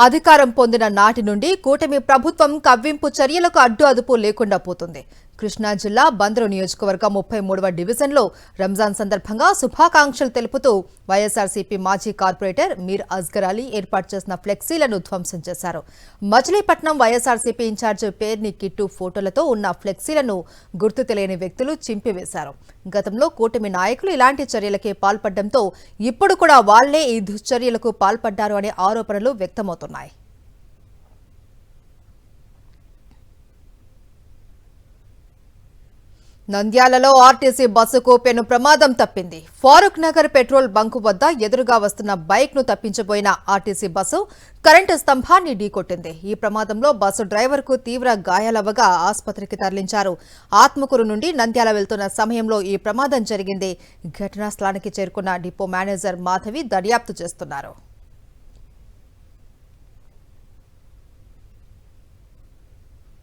అధికారం పొందిన నాటి నుండి కూటమి ప్రభుత్వం కవ్వింపు చర్యలకు అడ్డు అదుపు లేకుండా పోతుంది. కృష్ణా జిల్లా బందరు నియోజకవర్గం 33వ డివిజన్లో రంజాన్ సందర్భంగా శుభాకాంక్షలు తెలుపుతూ వైఎస్ఆర్సీపీ మాజీ కార్పొరేటర్ మీర్ అస్గర్ అలీ ఏర్పాటు చేసిన ఫ్లెక్సీలను ధ్వంసం చేశారు. మచిలీపట్నం వైఎస్ఆర్సీపీ ఇన్ఛార్జ్ పేర్ని కిట్టు ఫోటోలతో ఉన్న ఫ్లెక్సీలను గుర్తు తెలియని వ్యక్తులు చింపివేశారు. గతంలో కూటమి నాయకులు ఇలాంటి చర్యలకే పాల్పడడంతో ఇప్పుడు కూడా వాళ్లే ఈ దుశ్చర్యలకు పాల్పడ్డారు అనే ఆరోపణలు వ్యక్తమవుతున్నాయి. నంద్యాలలో ఆర్టీసీ బస్సుకు పెను ప్రమాదం తప్పింది. ఫారూక్ నగర్ పెట్రోల్ బంకు వద్ద ఎదురుగా వస్తున్న బైక్ ను తప్పించబోయిన ఆర్టీసీ బస్సు కరెంటు స్తంభాన్ని ఢీకొట్టింది. ఈ ప్రమాదంలో బస్సు డ్రైవర్ కు తీవ్ర గాయాలవగా ఆసుపత్రికి తరలించారు. ఆత్మకూరు నుండి నంద్యాల వెళ్తున్న సమయంలో ఈ ప్రమాదం జరిగింది. ఘటనా స్థలానికి చేరుకున్న డిపో మేనేజర్ మాధవి దర్యాప్తు చేస్తున్నారు.